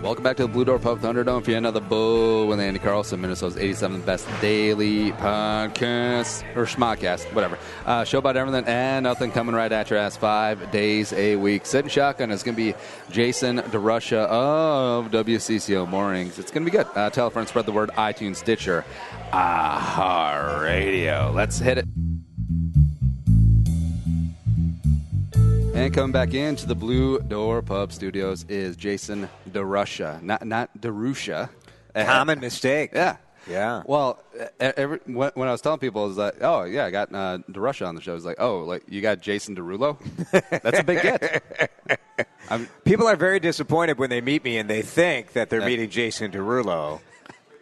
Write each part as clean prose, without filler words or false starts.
Welcome back to the Blue Door Pub Thunderdome for another Bull with Andy Carlson, Minnesota's 87th best daily podcast, or schmodcast, whatever. Show about everything and nothing coming right at your ass 5 days a week. Sitting shotgun is going to be Jason DeRusha of WCCO Mornings. It's going to be good. Tell a friend, spread the word, iTunes, Stitcher, Radio. Let's hit it. And coming back into the Blue Door Pub Studios is Jason DeRusha, not DeRusha. Common mistake. Yeah. Yeah. Well, when I was telling people, I was like, oh, yeah, I got DeRusha on the show. I was like, oh, like you got Jason Derulo? That's a big get. People are very disappointed when they meet me and they think that they're meeting Jason Derulo.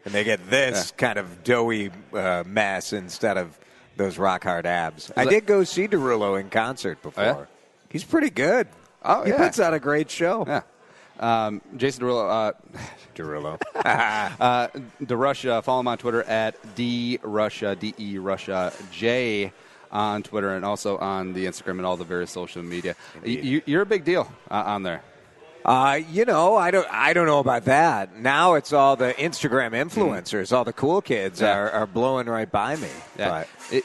And they get this kind of doughy mess instead of those rock-hard abs. I did go see Derulo in concert before. Oh, yeah? He's pretty good. Oh, he puts on a great show. Yeah. Jason Derulo. DeRusha. Follow him on Twitter at DeRusha, D-E-Rusha, J on Twitter, and also on the Instagram and all the various social media. You're a big deal on there. I don't know about that. Now it's all the Instagram influencers. All the cool kids are blowing right by me. Yeah. But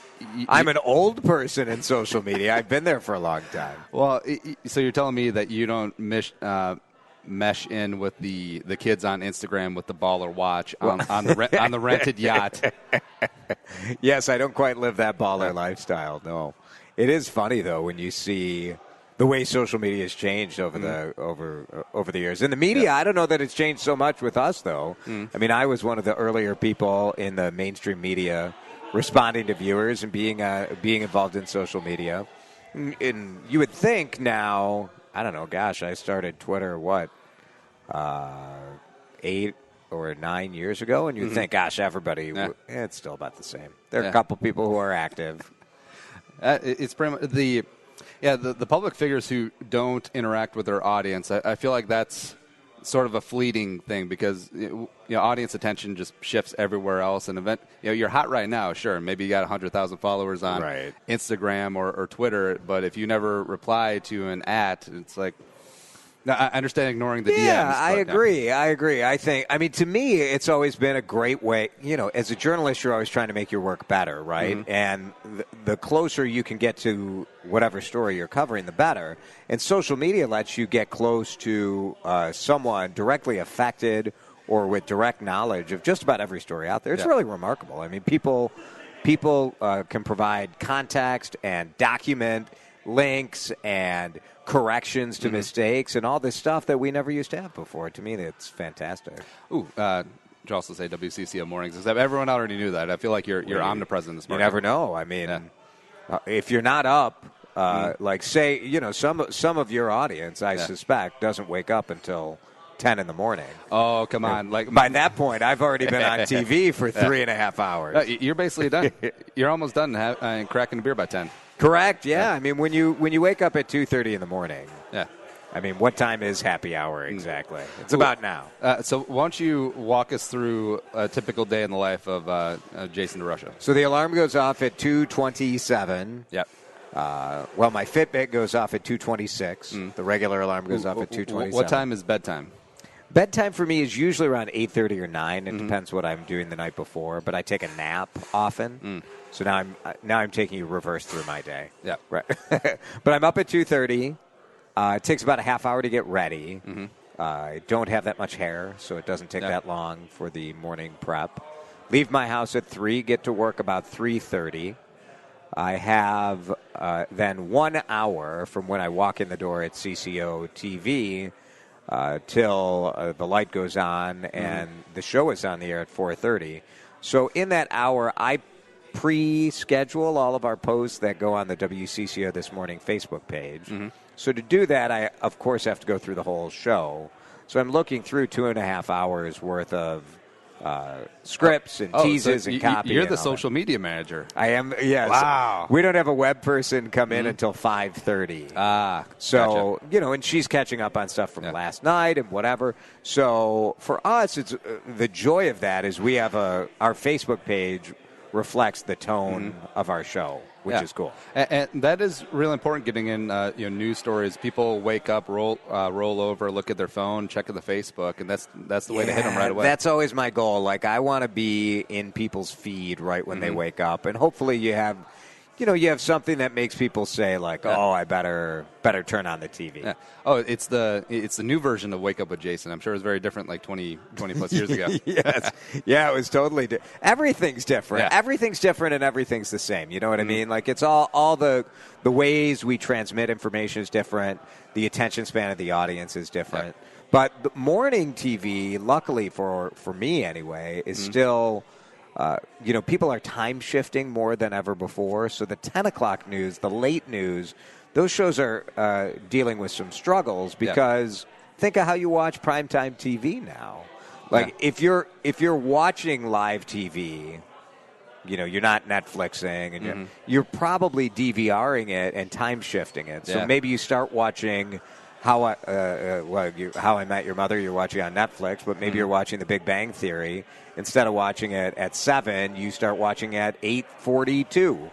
I'm an old person in social media. I've been there for a long time. Well, so you're telling me that you don't mesh in with the kids on Instagram with the baller watch on the rented yacht. Yes, I don't quite live that baller lifestyle. No, it is funny though when you see the way social media has changed over the years. In the media, I don't know that it's changed so much with us, though. I mean, I was one of the earlier people in the mainstream media responding to viewers and being involved in social media. And you would think now, I don't know, gosh, I started Twitter, 8 or 9 years ago? And you'd think, gosh, everybody, it's still about the same. There are a couple people who are active. It's pretty much the public figures who don't interact with their audience, I feel like that's sort of a fleeting thing because audience attention just shifts everywhere else. And you're hot right now, sure. Maybe you got 100,000 followers on Instagram or Twitter, but if you never reply to an it's like, I understand ignoring the DMs. Yeah, I agree. I mean, to me, it's always been a great way. As a journalist, you're always trying to make your work better, right? Mm-hmm. And the closer you can get to whatever story you're covering, the better. And social media lets you get close to someone directly affected or with direct knowledge of just about every story out there. It's really remarkable. I mean, people can provide context and document links and corrections to mistakes and all this stuff that we never used to have before. To me, that's fantastic. Ooh, you also say WCCO Mornings. Except everyone already knew that. I feel like you're omnipresent this morning. You never know. I mean, if you're not up, like say, some of your audience, I suspect, doesn't wake up until 10 in the morning. Oh, come on. Like by that point, I've already been on TV for 3.5 hours. You're basically done. You're almost done and cracking a beer by 10. Correct, yeah. I mean, when you wake up at 2:30 in the morning, I mean, what time is happy hour exactly? It's about now. So why don't you walk us through a typical day in the life of Jason DeRusha? So the alarm goes off at 2:27. Yep. Well, my Fitbit goes off at 2:26. The regular alarm goes off at 2:27. What time is bedtime? Bedtime for me is usually around 8:30 or 9. It depends what I'm doing the night before, but I take a nap often. So now I'm taking you reverse through my day. Yeah. Right. But I'm up at 2:30. It takes about a half hour to get ready. I don't have that much hair, so it doesn't take that long for the morning prep. Leave my house at 3, get to work about 3:30. I have then 1 hour from when I walk in the door at CCO TV till the light goes on and the show is on the air at 4:30. So in that hour, I pre-schedule all of our posts that go on the WCCO This Morning Facebook page. So to do that, I, of course, have to go through the whole show. So I'm looking through 2.5 hours worth of scripts and teases and copy. You're the social media manager. I am, yes. Wow. We don't have a web person come in until 5:30. So, gotcha. And she's catching up on stuff from last night and whatever. So for us, it's the joy of that is we have our Facebook page reflects the tone of our show, which is cool. And that is really important, getting in news stories. People wake up, roll over, look at their phone, check at the Facebook, and that's the way to hit them right away. That's always my goal. Like, I want to be in people's feed right when they wake up, and hopefully you have something that makes people say, like, oh, I better turn on the TV. Yeah. Oh, it's the new version of Wake Up with Jason. I'm sure it was very different like 20 plus years ago. Yes. Yeah, it was totally everything's different. Yeah. Everything's different and everything's the same. You know what I mean? Like, it's all the ways we transmit information is different. The attention span of the audience is different. Yeah. But the morning TV, luckily for me anyway, is still – people are time shifting more than ever before. So the 10 o'clock news, the late news, those shows are dealing with some struggles because think of how you watch primetime TV now. Like if you're watching live TV, you're not Netflixing and you're probably DVRing it and time shifting it. So maybe you start watching How I Met Your Mother, you're watching on Netflix, but maybe you're watching The Big Bang Theory. Instead of watching it at 7, you start watching at 8:42.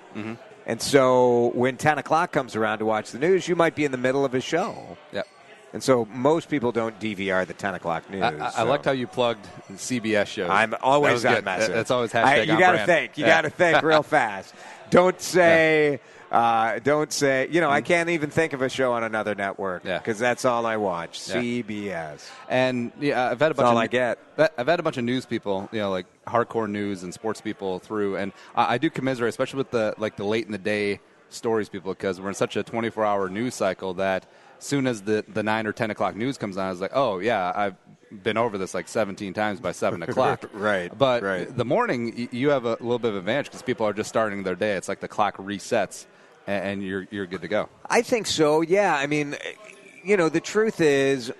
And so when 10 o'clock comes around to watch the news, you might be in the middle of a show. Yep. And so most people don't DVR the 10 o'clock news. I liked how you plugged CBS shows. I'm always on message. That's always hashtag You got to think. You got to think real fast. Don't say... I can't even think of a show on another network because that's all I watch. CBS. And I've had a bunch. That's all I get. I've had a bunch of news people, like hardcore news and sports people through, and I do commiserate, especially with the late in the day stories people, because we're in such a 24-hour news cycle that as soon as the 9 or 10 o'clock news comes on, I was like, oh yeah, I've been over this like 17 times by 7 o'clock. Right. But the morning, you have a little bit of advantage because people are just starting their day. It's like the clock resets. And you're good to go. I think so, yeah. I mean, the truth is,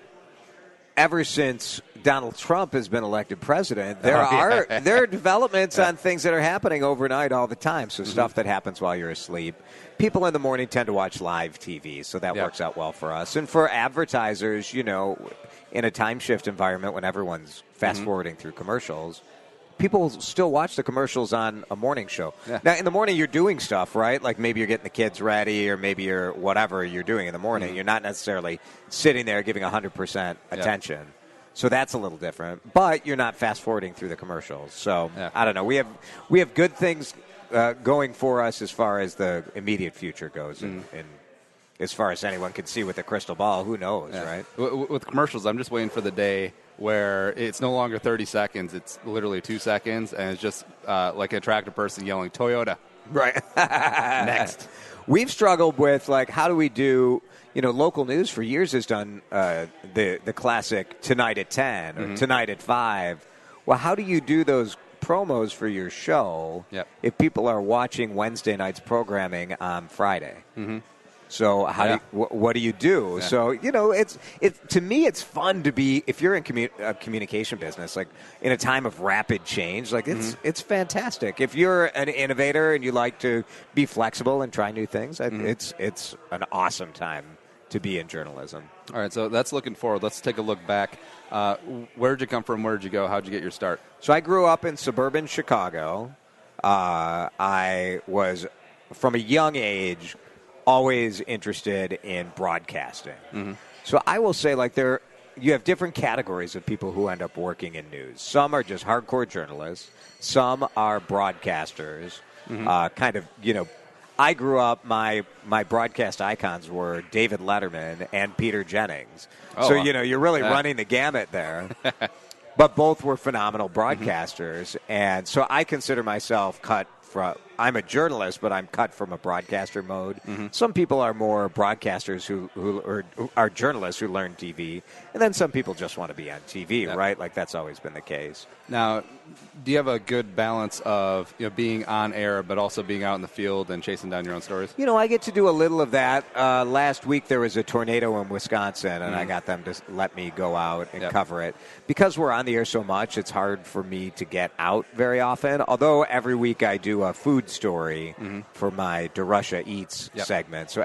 ever since Donald Trump has been elected president, there are developments on things that are happening overnight all the time. So stuff that happens while you're asleep. People in the morning tend to watch live TV, so that works out well for us. And for advertisers, in a time shift environment when everyone's fast-forwarding through commercials, people still watch the commercials on a morning show. Yeah. Now, in the morning, you're doing stuff, right? Like maybe you're getting the kids ready or maybe you're whatever you're doing in the morning. You're not necessarily sitting there giving 100% attention. Yeah. So that's a little different. But you're not fast-forwarding through the commercials. So, I don't know. We have good things going for us as far as the immediate future goes. And as far as anyone can see with a crystal ball, who knows, right? With commercials, I'm just waiting for the day where it's no longer 30 seconds, it's literally 2 seconds, and it's just like an attractive person yelling, Toyota. Right. Next. We've struggled with, like, how do we do, local news for years has done the classic Tonight at 10 or Tonight at 5. Well, how do you do those promos for your show if people are watching Wednesday night's programming on Friday? So what do you do? Yeah. So, it's to me, it's fun to be, if you're in a communication business, like in a time of rapid change, like it's fantastic. If you're an innovator and you like to be flexible and try new things, it's an awesome time to be in journalism. All right, so that's looking forward. Let's take a look back. Where'd you come from? Where'd you go? How'd you get your start? So I grew up in suburban Chicago. I was, from a young age, always interested in broadcasting. So I will say, like, you have different categories of people who end up working in news. Some are just hardcore journalists. Some are broadcasters. I grew up, my broadcast icons were David Letterman and Peter Jennings. You're really running the gamut there. But both were phenomenal broadcasters. And so I consider myself I'm a journalist, but I'm cut from a broadcaster mode. Some people are more broadcasters who are journalists who learn TV, and then some people just want to be on TV, right? Like that's always been the case. Now, do you have a good balance of being on air, but also being out in the field and chasing down your own stories? I get to do a little of that. Last week there was a tornado in Wisconsin, and I got them to let me go out and cover it. Because we're on the air so much, it's hard for me to get out very often, although every week I do a food story for my DeRusha Eats Yep. segment. So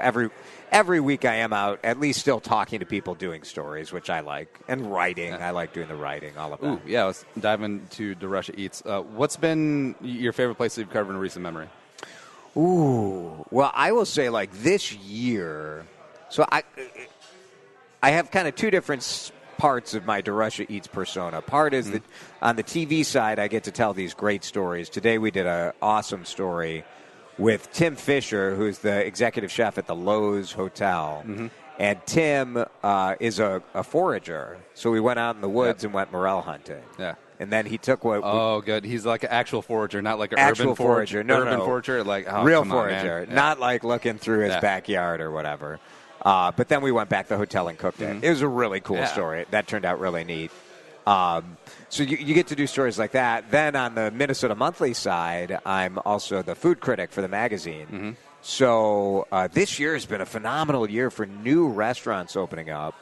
every week I am out at least still talking to people doing stories, which I like, and writing. I like doing the writing, all of that. Ooh, yeah, let's dive into DeRusha Eats. What's been your favorite place that you've covered in recent memory? Ooh, well, I will say like this year. So I have kind of two different parts of my DeRusha Eats persona. Part is that on the TV side, I get to tell these great stories. Today we did an awesome story with Tim Fisher, who's the executive chef at the Lowe's Hotel. And Tim is a forager. So we went out in the woods and went morel hunting. Yeah. And then he took what... Oh, good. He's like an actual forager, not like an actual urban forager. No, urban forager? Like, oh, real come on, forager. man. Not like looking through his backyard or whatever. But then we went back to the hotel and cooked it. It was a really cool story. That turned out really neat. So you get to do stories like that. Then on the Minnesota Monthly side, I'm also the food critic for the magazine. So this year has been a phenomenal year for new restaurants opening up.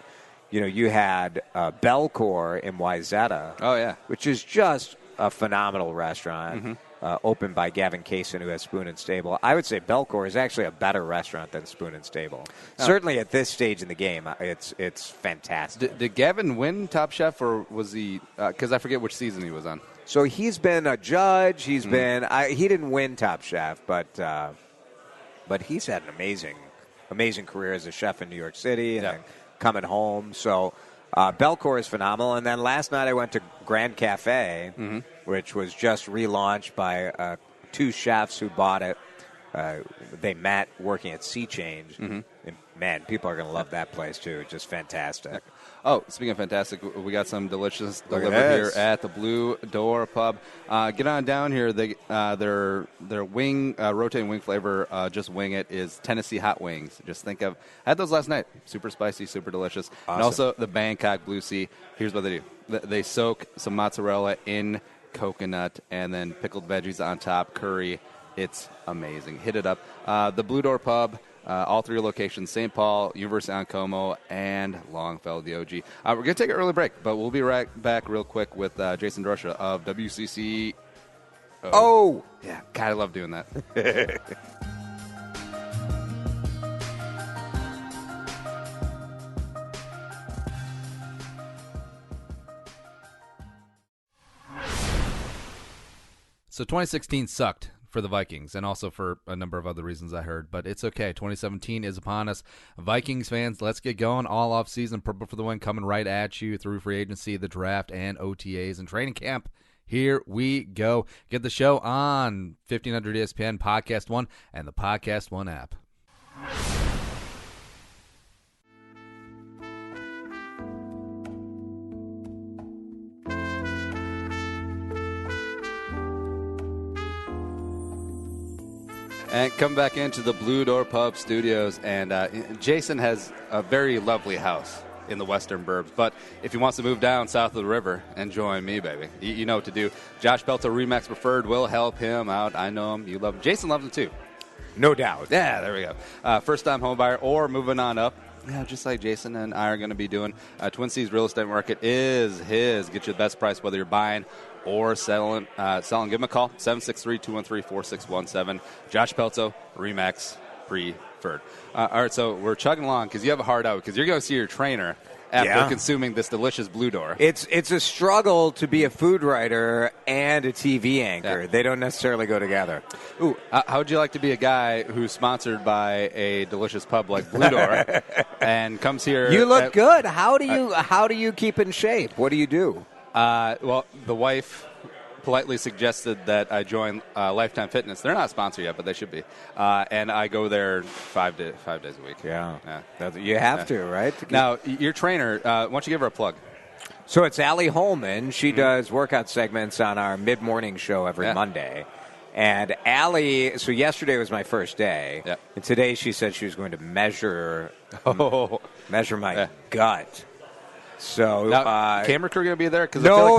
You know, you had Belcor in Wayzata. Oh, yeah. Which is just a phenomenal restaurant. Opened by Gavin Kaysen, who has Spoon and Stable. I would say Belcor is actually a better restaurant than Spoon and Stable. Certainly at this stage in the game, it's fantastic. Did Gavin win Top Chef, or was he? Because I forget which season he was on. So he's been a judge. He's been. He didn't win Top Chef, but he's had an amazing career as a chef in New York City and then coming home. So. Belcor is phenomenal. And then last night I went to Grand Cafe, which was just relaunched by two chefs who bought it. They met working at Sea Change. And, man, people are going to love that place, too. Just fantastic. Oh, speaking of fantastic, we got some delicious delivered here at the Blue Door Pub. Get on down here. Their wing, rotating wing flavor, just wing it, is Tennessee hot wings. Just think of, I had those last night. Super spicy, super delicious. Awesome. And also the Bangkok Blue Sea. Here's what they do. They soak some mozzarella in coconut and then pickled veggies on top, curry. It's amazing. Hit it up. The Blue Door Pub. All three locations, St. Paul, University on Como, and Longfellow, the OG. We're going to take an early break, but we'll be right back real quick with Jason DeRusha of WCCO. Oh! Yeah, God, I love doing that. So 2016 sucked for the Vikings, and also for a number of other reasons I heard, but it's okay. 2017 is upon us. Vikings fans, let's get going. All off season, Purple for the Win coming right at you through free agency, the draft, and OTAs and training camp. Here we go. Get the show on 1500 ESPN, Podcast One, and the Podcast One app. And come back into the Blue Door Pub Studios. And Jason has a very lovely house in the Western Burbs. But if he wants to move down south of the river and join me, baby, you know what to do. Josh Pelto, Remax Preferred, will help him out. I know him. You love him. Jason loves him, too. No doubt. Yeah, there we go. First-time home buyer or moving on up. Yeah, just like Jason and I are going to be doing. Twin Cities Real Estate Market is his. Get you the best price whether you're buying or selling. Give him a call, 763-213-4617. Josh Pelto, Remax Preferred. All right, so we're chugging along because you have a hard out because you're going to see your trainer after consuming this delicious Blue Door. It's a struggle to be a food writer and a TV anchor. Yeah. They don't necessarily go together. Ooh, how would you like to be a guy who's sponsored by a delicious pub like Blue Door and comes here? You look good. How do you keep in shape? What do you do? Well, the wife politely suggested that I join Lifetime Fitness. They're not sponsored yet, but they should be. And I go there 5 days a week. Yeah. You have to, right? Now, your trainer, why don't you give her a plug? So it's Allie Holman. She does workout segments on our mid-morning show every Monday. And Allie, so yesterday was my first day. Yeah. And today she said she was going to measure my gut. So, now, camera crew going to be there? Because no.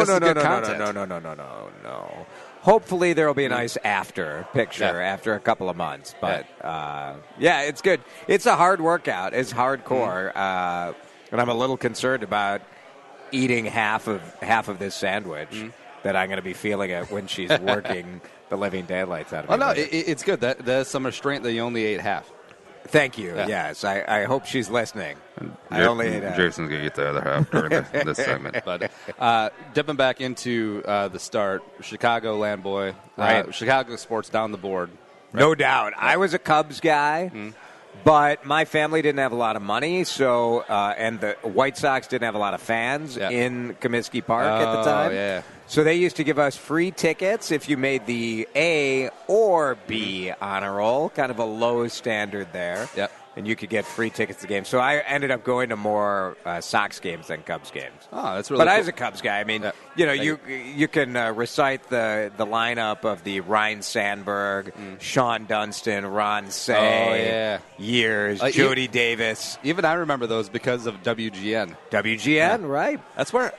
Hopefully there will be a nice after picture after a couple of months. But, it's good. It's a hard workout. It's hardcore. And I'm a little concerned about eating half of this sandwich that I'm going to be feeling it when she's working the living daylights out of me. Oh, no, it's good. That's some restraint that you only ate half. Thank you. Yeah. Yes, I hope she's listening. I only ate half. Jason's going to get the other half during this segment. But dipping back into the start, Chicago Land Boy, Right. Chicago sports down the board. Right? No doubt. I was a Cubs guy, but my family didn't have a lot of money, so and the White Sox didn't have a lot of fans in Comiskey Park at the time. Yeah. So they used to give us free tickets if you made the A or B honor roll, kind of a low standard there. Yep. And you could get free tickets to games. So I ended up going to more Sox games than Cubs games. Oh, that's really But cool. I was a Cubs guy. I mean, you can recite the lineup of the Ryan Sandberg, Sean Dunston, Ron Say, years, Jody Davis. Even I remember those because of WGN. WGN, right. That's where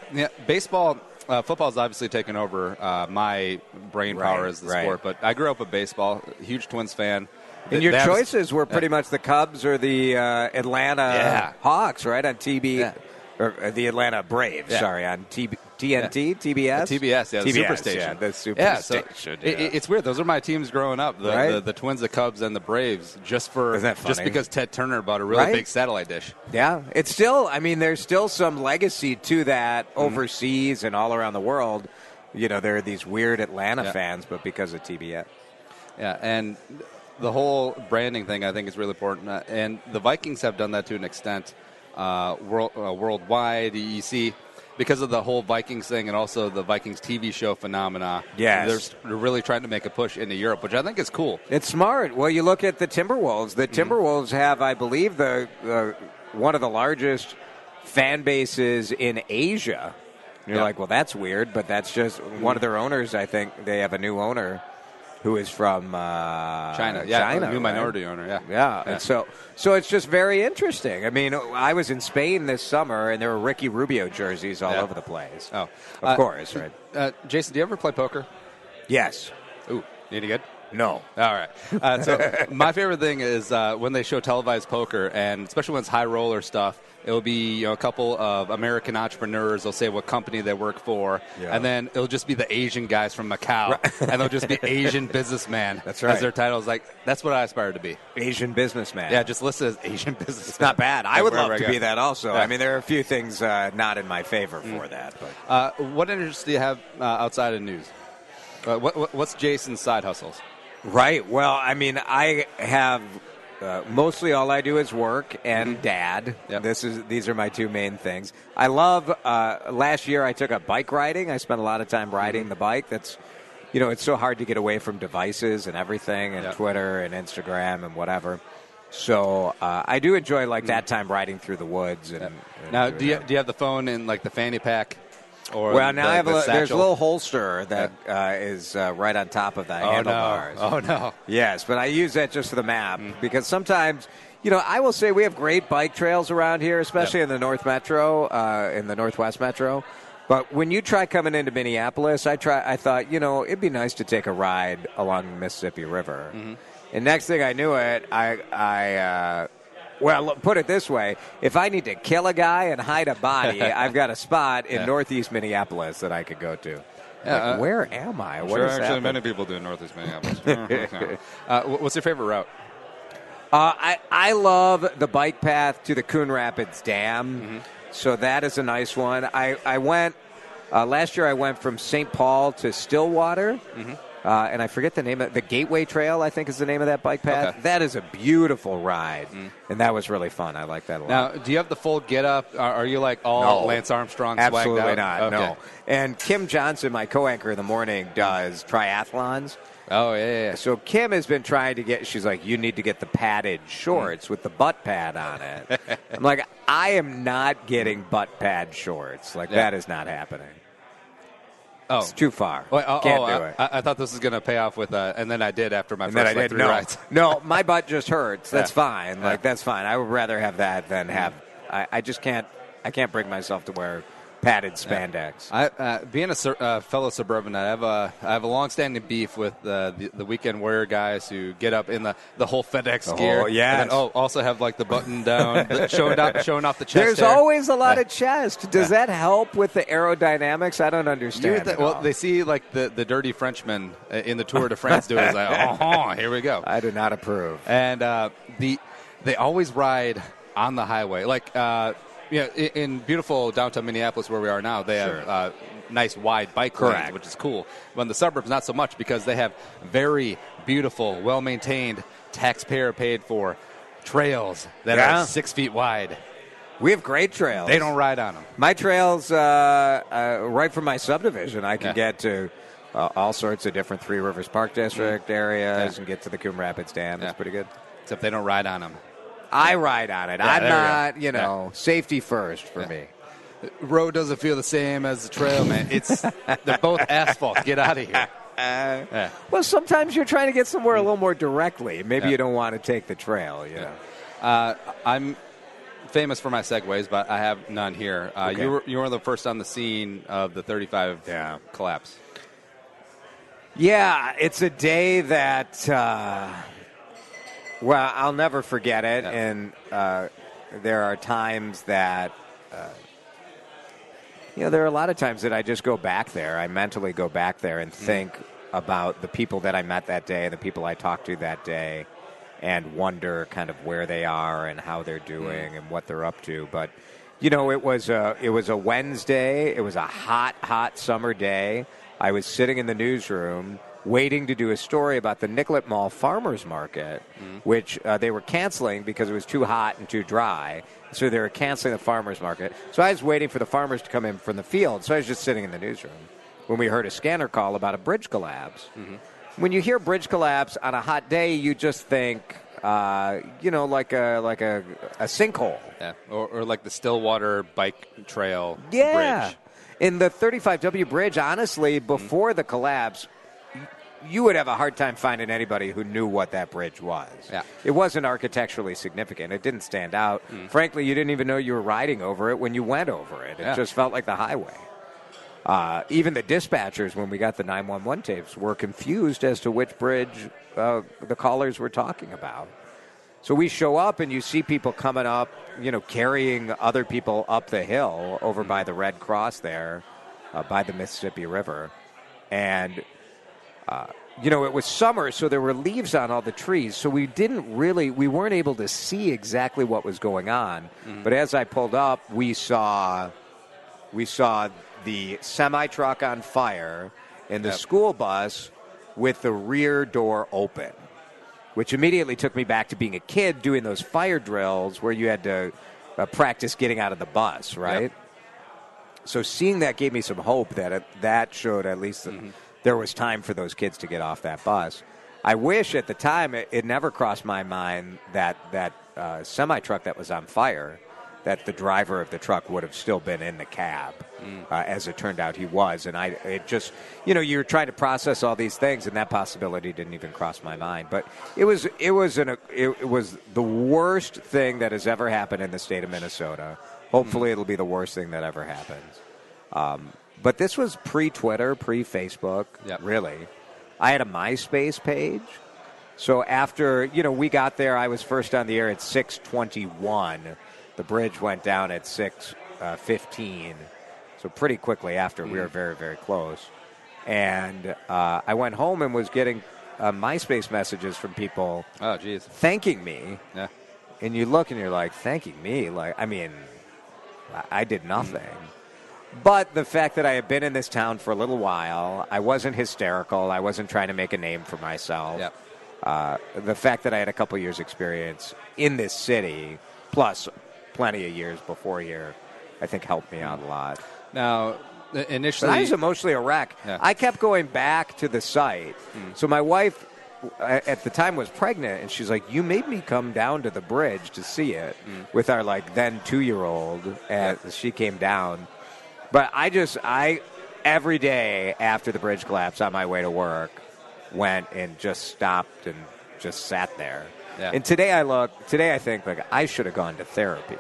baseball, football's obviously taken over my brain power as the sport. But I grew up with baseball, huge Twins fan. And your choices were pretty much the Cubs or the Atlanta Hawks, right, on TB, or the Atlanta Braves, sorry, on TNT, TBS? TBS, the Superstation. Yeah, the Superstation. It's weird. Those are my teams growing up, the Twins, the Cubs, and the Braves, just because Ted Turner bought a really big satellite dish. Yeah, it's still, I mean, there's still some legacy to that overseas and all around the world. You know, there are these weird Atlanta fans, but because of TBS. Yeah, and the whole branding thing, I think, is really important. And the Vikings have done that to an extent worldwide. You see, because of the whole Vikings thing and also the Vikings TV show phenomena, they're really trying to make a push into Europe, which I think is cool. It's smart. Well, you look at the Timberwolves. The Timberwolves have, I believe, the one of the largest fan bases in Asia. You're like, well, that's weird, but that's just one of their owners. I think they have a new owner who is from China. China, a new minority owner. Yeah. And so it's just very interesting. I mean, I was in Spain this summer, and there were Ricky Rubio jerseys all over the place. Oh, of course, right? Jason, do you ever play poker? Yes. Ooh, any good? No. All right. So my favorite thing is when they show televised poker, and especially when it's high roller stuff. It'll be a couple of American entrepreneurs. They'll say what company they work for, and then it'll just be the Asian guys from Macau, and they'll just be Asian businessman. That's right. As their titles. Like that's what I aspire to be. Asian businessman. Yeah, just listed as Asian businessman. It's not bad. I would love to be that also. Yeah. I mean, there are a few things not in my favor for that. But what interests do you have outside of news? What's Jason's side hustles? Right. Well, I mean, I have. Mostly all I do is work and dad. Yep. These are my two main things. I love, last year I took up bike riding. I spent a lot of time riding the bike. That's, it's so hard to get away from devices and everything and Twitter and Instagram and whatever. So I do enjoy that time riding through the woods. And now, do you have the phone in like the fanny pack? Or well, now I have there's a little holster that is right on top of the handlebars. Oh, no. Yes, but I use that just for the map because sometimes, I will say we have great bike trails around here, especially in the North Metro, in the Northwest Metro. But when you try coming into Minneapolis, I thought, it'd be nice to take a ride along the Mississippi River. And next thing I knew it, well, put it this way. If I need to kill a guy and hide a body, I've got a spot in northeast Minneapolis that I could go to. Yeah, where am I? What is actually many people do in northeast Minneapolis. What's your favorite route? I love the bike path to the Coon Rapids Dam. So that is a nice one. I went last year I went from St. Paul to Stillwater. And I forget the name of the Gateway Trail, I think is the name of that bike path. Okay. That is a beautiful ride, and that was really fun. I like that a lot. Now, do you have the full get-up? Are you like all Lance Armstrong swagged out? Absolutely not, okay. No. And Kim Johnson, my co-anchor in the morning, does triathlons. Oh, yeah. So Kim has been trying to she's like, you need to get the padded shorts with the butt pad on it. I'm like, I am not getting butt pad shorts. That is not happening. Oh. It's too far. Can't do it. I thought this was going to pay off with, and then I did after my first 3 rides. No, my butt just hurts. That's fine. That's fine. I would rather have that than have. I just can't. I can't bring myself to wear padded spandex. Being a fellow suburban, I have a long-standing beef with the weekend warrior guys who get up in the whole FedEx gear. Yes. And then, also have like the button down, showing off the chest. There's hair. always a lot of chest. Does that help with the aerodynamics? I don't understand. Well, they see like the dirty Frenchman in the Tour de France do it. It's like, here we go. I do not approve. And they always ride on the highway, like. In beautiful downtown Minneapolis where we are now, they have nice wide bike lanes, which is cool. But in the suburbs, not so much because they have very beautiful, well-maintained, taxpayer-paid-for trails that are 6 feet wide. We have great trails. They don't ride on them. My trails, right from my subdivision, I can get to all sorts of different Three Rivers Park District areas and get to the Coombe Rapids Dam. That's pretty good. Except they don't ride on them. I ride on it. I'm not, safety first for me. Road doesn't feel the same as the trail, man. They're both asphalt. Get out of here. Well, sometimes you're trying to get somewhere a little more directly. Maybe you don't want to take the trail. I'm famous for my segues, but I have none here. You were the first on the scene of the 35 collapse. Yeah, it's a day that. Well, I'll never forget it, and there are times that, there are a lot of times that I just go back there. I mentally go back there and think about the people that I met that day, the people I talked to that day, and wonder kind of where they are and how they're doing and what they're up to. But, it was a Wednesday. It was a hot, hot summer day. I was sitting in the newsroom waiting to do a story about the Nicollet Mall Farmers Market, which they were canceling because it was too hot and too dry. So they were canceling the farmers market. So I was waiting for the farmers to come in from the field. So I was just sitting in the newsroom when we heard a scanner call about a bridge collapse. When you hear bridge collapse on a hot day, you just think, like a sinkhole. Yeah, or like the Stillwater bike trail bridge. In the 35W bridge, honestly, before the collapse, you would have a hard time finding anybody who knew what that bridge was. Yeah. It wasn't architecturally significant. It didn't stand out. Frankly, you didn't even know you were riding over it when you went over it. It just felt like the highway. Even the dispatchers, when we got the 911 tapes, were confused as to which bridge the callers were talking about. So we show up, and you see people coming up, carrying other people up the hill over by the Red Cross there, by the Mississippi River. And it was summer, so there were leaves on all the trees. So we weren't able to see exactly what was going on. But as I pulled up, we saw the semi-truck on fire and the school bus with the rear door open, which immediately took me back to being a kid doing those fire drills where you had to practice getting out of the bus, right? Yep. So seeing that gave me some hope that showed at least that there was time for those kids to get off that bus. I wish at the time it never crossed my mind that semi-truck that was on fire, that the driver of the truck would have still been in the cab. As it turned out, he was. And you're trying to process all these things, and that possibility didn't even cross my mind. But it was the worst thing that has ever happened in the state of Minnesota. Hopefully it'll be the worst thing that ever happens. But this was pre-Twitter, pre-Facebook, really. I had a MySpace page. So after, we got there, I was first on the air at 6:21. The bridge went down at 6:15. So pretty quickly after, we were very, very close. And I went home and was getting MySpace messages from people thanking me. Yeah. And you look and you're like, thanking me? I did nothing. But the fact that I had been in this town for a little while, I wasn't hysterical. I wasn't trying to make a name for myself. Yep. The fact that I had a couple years' experience in this city, plus plenty of years before here, I think helped me out a lot. Now, initially... But I was emotionally a wreck. Yeah. I kept going back to the site. So my wife, at the time, was pregnant, and she's like, you made me come down to the bridge to see it with our, then 2-year-old, as she came down. But I every day after the bridge collapse on my way to work, went and just stopped and just sat there. Yeah. And today I think I should have gone to therapy.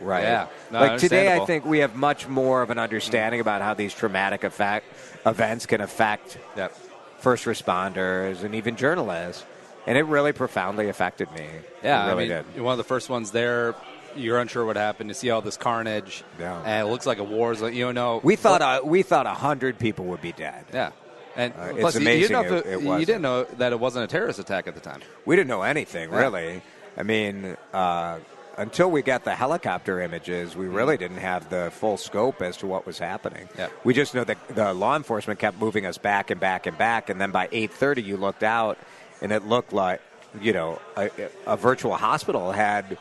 Right. Yeah. No, Like today, I understandable. think we have much more of an understanding about how these traumatic events can affect Yep. first responders and even journalists. And it really profoundly affected me. Yeah, it really I mean, did. one of the first ones there. You're unsure what happened. You see all this carnage, and it looks like a war zone. You don't know. We thought 100 people would be dead. Yeah, and It's plus, amazing you, didn't know it you wasn't. didn't know that it wasn't a terrorist attack at the time. We didn't know anything, really. I mean, until we got the helicopter images, we really didn't have the full scope as to what was happening. Yep. We just know that the law enforcement kept moving us back and back and back, and then by 8:30 you looked out, and it looked like, a virtual hospital had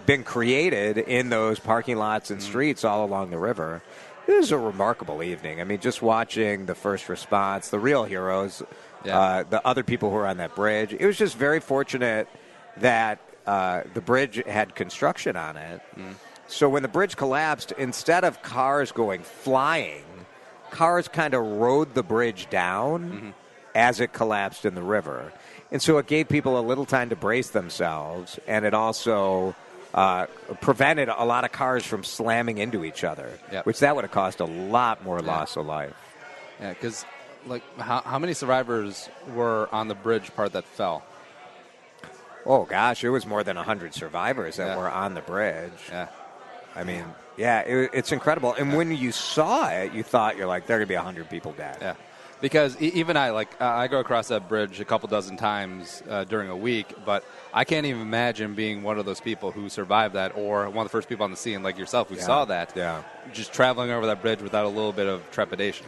been created in those parking lots and streets all along the river. It was a remarkable evening. I mean, just watching the first response, the real heroes, the other people who were on that bridge. It was just very fortunate that the bridge had construction on it. So when the bridge collapsed, instead of cars going flying, cars kind of rode the bridge down as it collapsed in the river. And so it gave people a little time to brace themselves, and it also prevented a lot of cars from slamming into each other, which that would have caused a lot more loss of life. Yeah, because how many survivors were on the bridge part that fell? Oh, gosh, it was more than 100 survivors that were on the bridge. Yeah. I mean, it's incredible. And when you saw it, you thought, there are going to be 100 people dead. Yeah. Because even I go across that bridge a couple dozen times during a week, but I can't even imagine being one of those people who survived that, or one of the first people on the scene like yourself who saw that. Yeah. Just traveling over that bridge without a little bit of trepidation.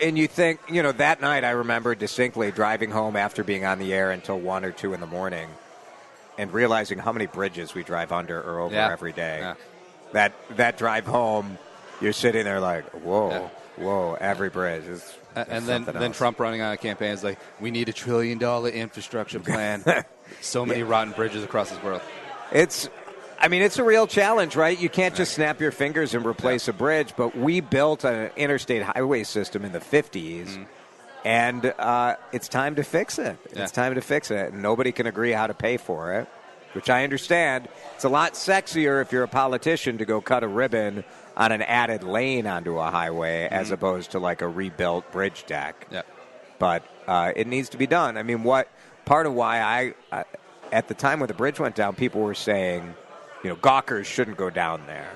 And you think, that night I remember distinctly driving home after being on the air until 1 or 2 in the morning and realizing how many bridges we drive under or over every day. Yeah. That drive home, you're sitting there like, whoa, every bridge is. And then Trump running on a campaign is like, we need $1 trillion infrastructure plan. So many rotten bridges across this world. It's a real challenge, right? You can't just snap your fingers and replace a bridge, but we built an interstate highway system in the 50s, and it's time to fix it. It's time to fix it, and nobody can agree how to pay for it, which I understand. It's a lot sexier if you're a politician to go cut a ribbon on an added lane onto a highway as opposed to like a rebuilt bridge deck. Yeah. But it needs to be done. I mean, part of why I at the time when the bridge went down, people were saying, gawkers shouldn't go down there.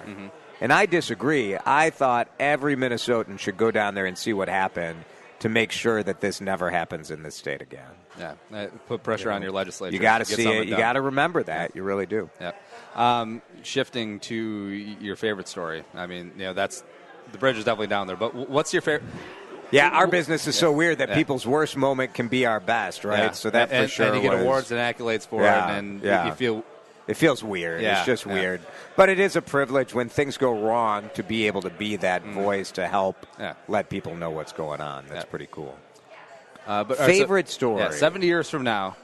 And I disagree. I thought every Minnesotan should go down there and see what happened to make sure that this never happens in this state again. Yeah, put pressure on your legislature. You got to see it. You got to remember that. You really do. Yeah. Shifting to your favorite story. I mean, the bridge is definitely down there. But what's your favorite? Yeah, our business is so weird that people's worst moment can be our best, right? Yeah. So that for sure. And you get awards and accolades for it, and you feel. It feels weird. It's just weird. But it is a privilege when things go wrong to be able to be that voice to help let people know what's going on. That's pretty cool. Favorite story? Yeah, 70 years from now,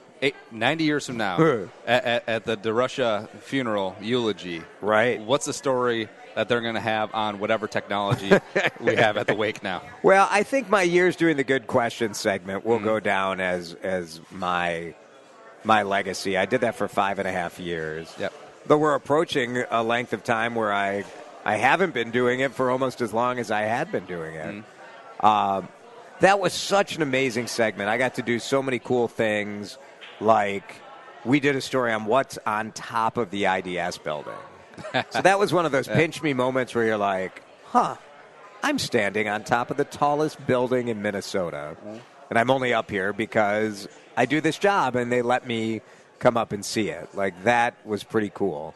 90 years from now, at the DeRusha funeral eulogy, right? What's the story that they're going to have on whatever technology we have at the wake now? Well, I think my years doing the Good Questions segment will go down as my legacy. I did that for 5.5 years. Yep. Though we're approaching a length of time where I haven't been doing it for almost as long as I had been doing it. That was such an amazing segment. I got to do so many cool things. Like, we did a story on what's on top of the IDS building. So that was one of those pinch me moments where you're like, I'm standing on top of the tallest building in Minnesota. And I'm only up here because I do this job and they let me come up and see it. Like, that was pretty cool.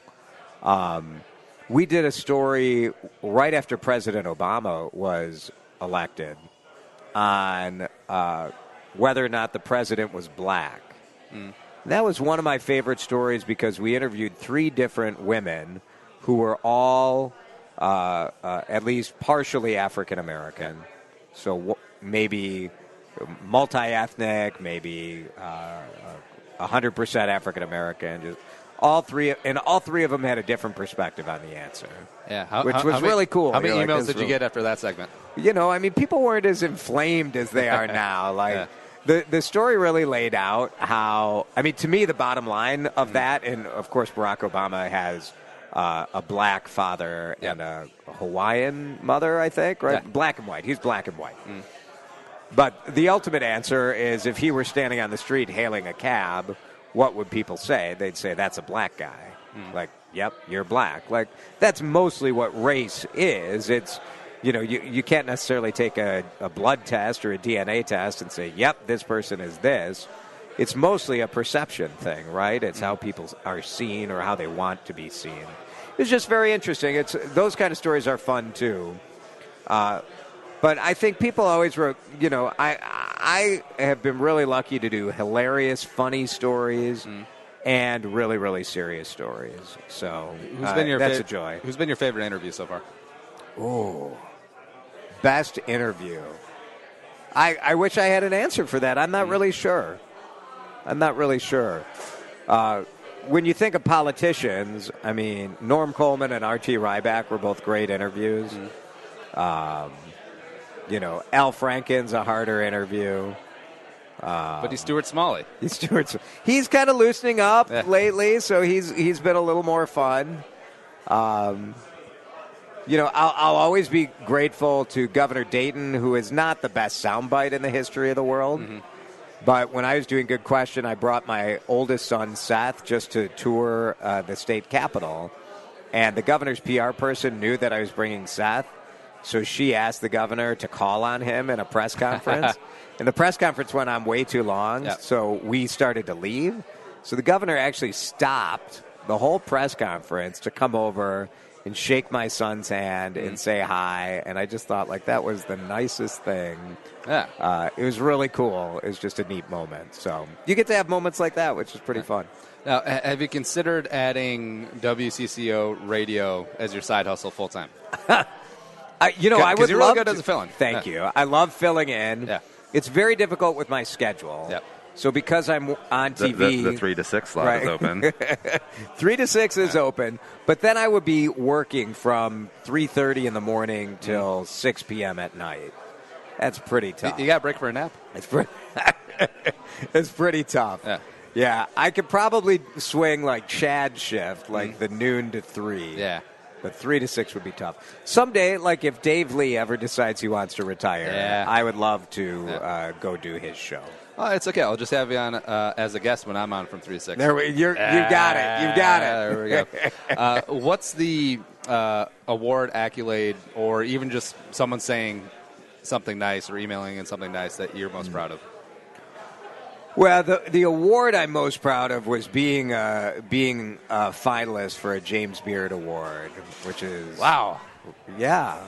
We did a story right after President Obama was elected on whether or not the president was black. That was one of my favorite stories because we interviewed 3 different women who were all at least partially African American. So maybe multi-ethnic, maybe 100% African American. All three of them had a different perspective on the answer. Yeah, which was really cool. How many emails did you get after that segment? People weren't as inflamed as they are now. Like the story really laid out how. I mean, to me, the bottom line of that, and of course, Barack Obama has a black father and a Hawaiian mother, I think, right? Yeah. Black and white. He's black and white. But the ultimate answer is if he were standing on the street hailing a cab, what would people say? They'd say, that's a black guy. Like, yep, you're black. Like, that's mostly what race is. It's, you can't necessarily take a blood test or a DNA test and say, yep, this person is this. It's mostly a perception thing, right? It's how people are seen or how they want to be seen. It's just very interesting. Those kind of stories are fun, too. But I think people always wrote, I have been really lucky to do hilarious, funny stories and really, really serious stories. So that's a joy. Who's been your favorite interview so far? Oh, best interview. I wish I had an answer for that. I'm not really sure. When you think of politicians, I mean, Norm Coleman and R.T. Ryback were both great interviews. Al Franken's a harder interview. But he's Stuart Smalley. He's kind of loosening up lately, so he's been a little more fun. I'll always be grateful to Governor Dayton, who is not the best soundbite in the history of the world. But when I was doing Good Question, I brought my oldest son, Seth, just to tour the state capitol. And the governor's PR person knew that I was bringing Seth. So she asked the governor to call on him in a press conference. And the press conference went on way too long, so we started to leave. So the governor actually stopped the whole press conference to come over and shake my son's hand and say hi. And I just thought, that was the nicest thing. Yeah. It was really cool. It was just a neat moment. So you get to have moments like that, which is pretty fun. Now, have you considered adding WCCO radio as your side hustle full time? I would you're love really good to. as a fill-in. Thank you. I love filling in. Yeah. It's very difficult with my schedule. Yep. So because I'm on TV... The 3 to 6 slot is open. 3 to 6 is open, but then I would be working from 3:30 in the morning till 6 p.m. at night. That's pretty tough. You got a break for a nap? It's pretty tough. Yeah, I could probably swing Chad shift, the noon to 3. Yeah. But 3 to 6 would be tough. Someday, if Dave Lee ever decides he wants to retire, I would love to go do his show. Oh, it's okay. I'll just have you on as a guest when I'm on from 3 to 6. You got it. You got it. There we go. What's the award, accolade, or even just someone saying something nice or emailing in something nice that you're most proud of? Well, the award I'm most proud of was being a finalist for a James Beard Award, which is wow. Yeah.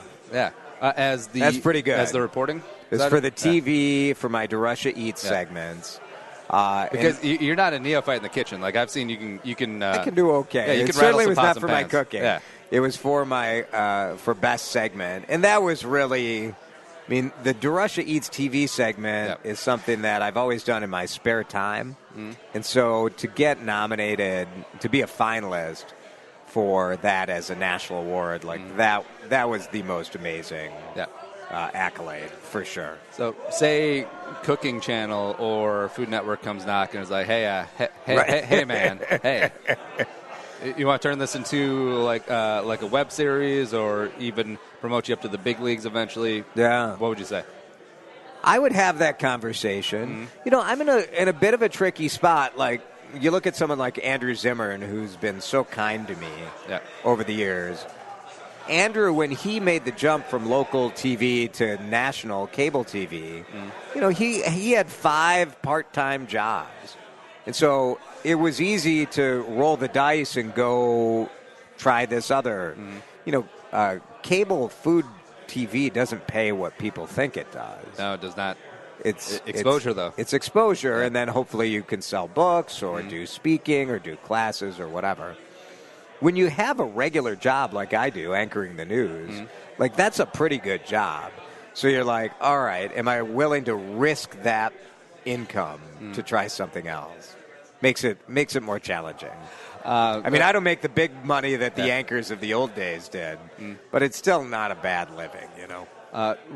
That's pretty good. As the reporting. It's for the TV for my DeRusha Eats segments. Because you're not a neophyte in the kitchen. I've seen, you can. I can do okay. Yeah, you it can certainly was rattle not some for pots my and cooking. pans. It was for my for best segment, and that was really. I mean, the DeRusha Eats TV segment is something that I've always done in my spare time. And so to get nominated, to be a finalist for that as a national award, that was the most amazing accolade, for sure. So say Cooking Channel or Food Network comes knocking and is like, hey, man, hey. You want to turn this into like a web series or even promote you up to the big leagues eventually? Yeah. What would you say? I would have that conversation. I'm in a bit of a tricky spot. You look at someone like Andrew Zimmern, who's been so kind to me over the years. Andrew, when he made the jump from local TV to national cable TV, he had 5 part-time jobs. And so it was easy to roll the dice and go try this other. Cable food TV doesn't pay what people think it does. No, it does not. It's exposure, though. It's exposure, and then hopefully you can sell books or do speaking or do classes or whatever. When you have a regular job like I do, anchoring the news, that's a pretty good job. So you're like, all right, am I willing to risk that income to try something else? Makes it more challenging. I don't make the big money that the anchors of the old days did, but it's still not a bad living,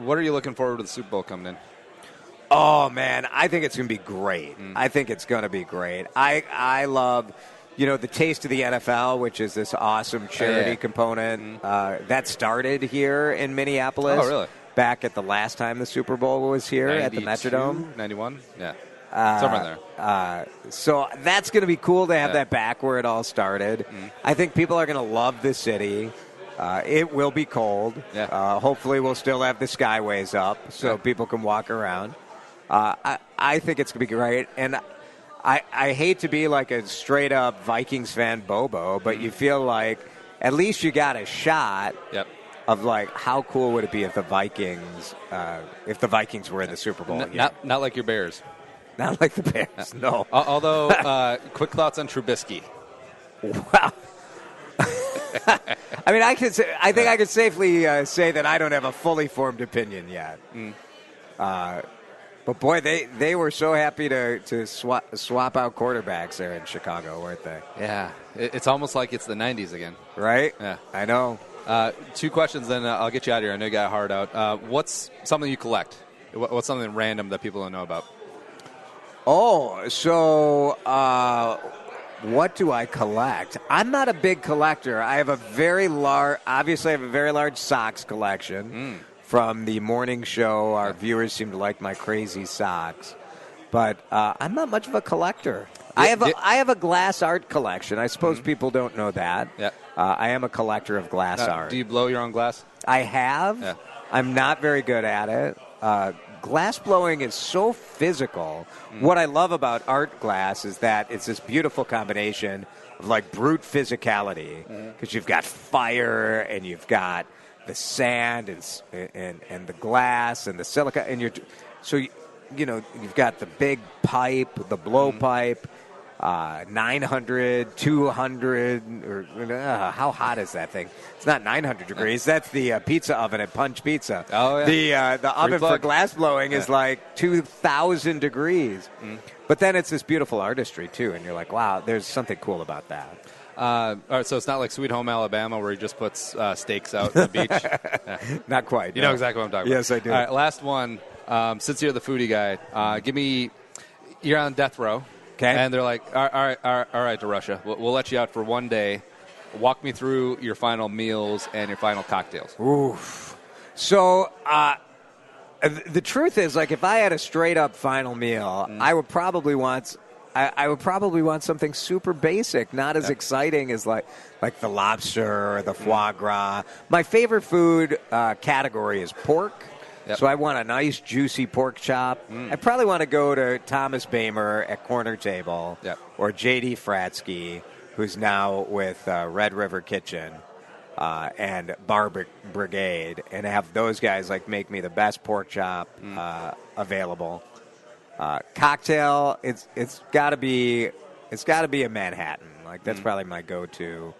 What are you looking forward to the Super Bowl coming in? Oh, man, I think it's going to be great. I think it's going to be great. I love, the Taste of the NFL, which is this awesome charity component, that started here in Minneapolis. Oh, really? Back at the last time the Super Bowl was here at the Metrodome. 91? Yeah. Somewhere there. So that's going to be cool to have that back where it all started. I think people are going to love the city. It will be cold. Yeah. Hopefully we'll still have the skyways up so people can walk around. I think it's going to be great. And I hate to be like a straight-up Vikings fan Bobo, but you feel like at least you got a shot of like how cool would it be if the Vikings were in the Super Bowl again. Not like your Bears. Not like the Bears, no. Although, quick thoughts on Trubisky. Wow. I mean, I think I could safely say that I don't have a fully formed opinion yet. But boy, they were so happy to swap out quarterbacks there in Chicago, weren't they? Yeah, it's almost like it's the 90s again. Right? Yeah. I know. 2 questions, then I'll get you out of here. I know you got hard out. What's something you collect? What's something random that people don't know about? Oh, so what do I collect? I'm not a big collector. I have a very large socks collection. From the morning show, our viewers seem to like my crazy socks. But I'm not much of a collector. I have a glass art collection. I suppose people don't know that. Yeah. I am a collector of glass art. Do you blow your own glass? I have. Yeah. I'm not very good at it. Glass blowing is so physical. What I love about art glass is that it's this beautiful combination of like brute physicality because you've got fire and you've got the sand and the glass and the silica and you've got the big pipe, the blowpipe, 900, 200, or how hot is that thing? It's not 900 degrees. That's the pizza oven at Punch Pizza. Oh, yeah. The oven for glass blowing is like 2,000 degrees. But then it's this beautiful artistry, too, and you're like, wow, there's something cool about that. All right, so it's not like Sweet Home Alabama where he just puts stakes out on the beach? Yeah. Not quite. You know exactly what I'm talking about. Yes, I do. All right, last one. Since you're the foodie guy, you're on death row. Okay. And they're like, all right, DeRusha, we'll let you out for one day. Walk me through your final meals and your final cocktails. Oof. So the truth is, like, if I had a straight-up final meal, I would probably want something super basic, not as exciting as like the lobster or the foie gras. My favorite food category is pork. Yep. So I want a nice, juicy pork chop. I probably want to go to Thomas Boehmer at Corner Table or J.D. Fratsky, who's now with Red River Kitchen and Bar Brigade, and have those guys like make me the best pork chop available. Cocktail, it's got to be a Manhattan. Like that's probably my go-to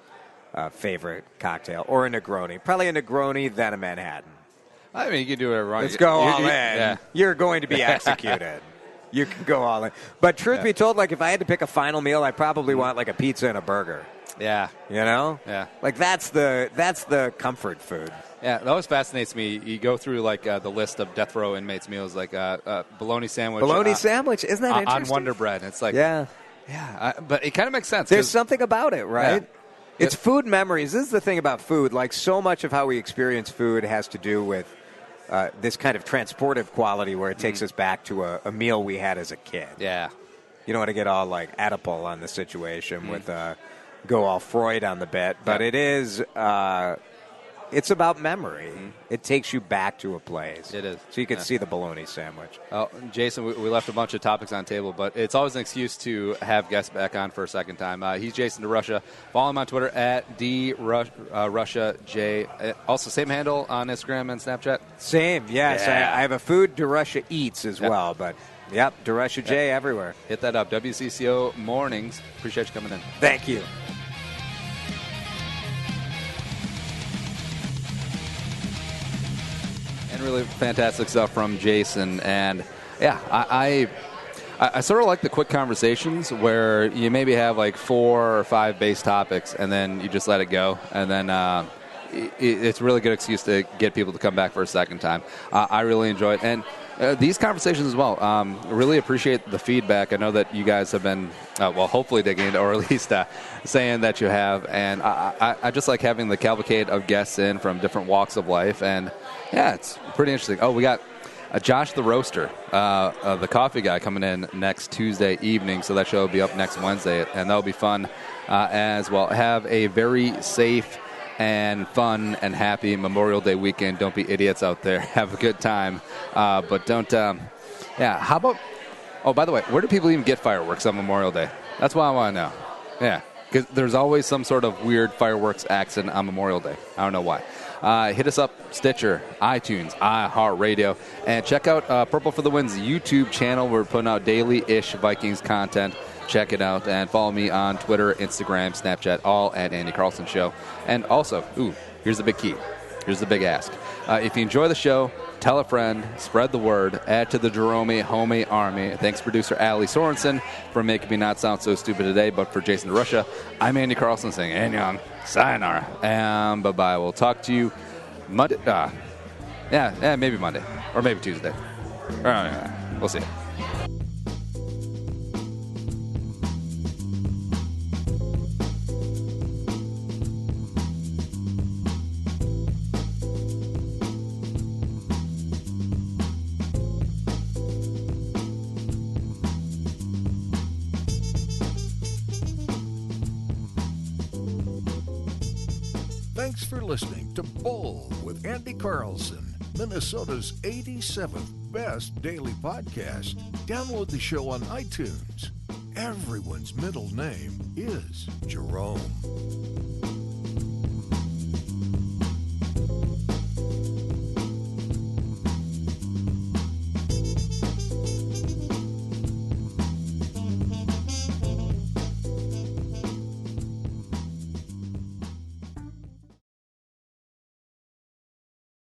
favorite cocktail, or a Negroni. Probably a Negroni, then a Manhattan. I mean, you can do whatever you want. Let's go all in. Yeah. You're going to be executed. You can go all in. But truth be told, like if I had to pick a final meal, I probably want like a pizza and a burger. Yeah. You know? Yeah. Like that's the comfort food. Yeah, that always fascinates me. You go through like the list of death row inmates' meals, like bologna sandwich. Bologna sandwich, isn't that interesting? On Wonder Bread. It's like but it kind of makes sense. There's something about it, right? Yeah. It's food memories. This is the thing about food. Like so much of how we experience food has to do with this kind of transportive quality where it takes us back to a meal we had as a kid. Yeah. You don't want to get all like Oedipal on the situation with go all Freud on the bit, but it is it's about memory. It takes you back to a place. It is. So you can see the bologna sandwich. Oh, Jason, we left a bunch of topics on the table, but it's always an excuse to have guests back on for a second time. He's Jason DeRusha. Follow him on Twitter at DRussiaJ. Also, same handle on Instagram and Snapchat? Same, yes. Yeah. I have a food DeRusha Eats as well, but DeRusha J everywhere. Hit that up. WCCO Mornings. Appreciate you coming in. Thank you. Really fantastic stuff from Jason, and I sort of like the quick conversations where you maybe have like 4 or 5 base topics and then you just let it go, and then it's a really good excuse to get people to come back for a second time. I really enjoy it, and These conversations as well. Really appreciate the feedback. I know that you guys have been, hopefully digging into, or at least saying that you have. And I just like having the cavalcade of guests in from different walks of life. And, yeah, it's pretty interesting. Oh, we got Josh the Roaster, the coffee guy, coming in next Tuesday evening. So that show will be up next Wednesday. And that'll be fun as well. Have a very safe and fun and happy Memorial Day weekend. Don't be idiots out there. Have a good time. But don't, how about, by the way, where do people even get fireworks on Memorial Day? That's what I want to know. Yeah, because there's always some sort of weird fireworks accident on Memorial Day. I don't know why. Hit us up, Stitcher, iTunes, iHeartRadio, and check out Purple for the Win's YouTube channel. We're putting out daily-ish Vikings content. Check it out, and follow me on Twitter, Instagram, Snapchat, all at Andy Carlson Show. And also, here's the big key. Here's the big ask. If you enjoy the show, tell a friend, spread the word, add to the Jerome Homie Army. Thanks, producer Allie Sorensen, for making me not sound so stupid today. But for Jason DeRusha, I'm Andy Carlson saying, Annyeong, sayonara, and bye-bye. We'll talk to you Monday. Maybe Monday, or maybe Tuesday. We'll see. Thanks for listening to Bowl with Andy Carlson, Minnesota's 87th best daily podcast. Download the show on iTunes. Everyone's middle name is Jerome.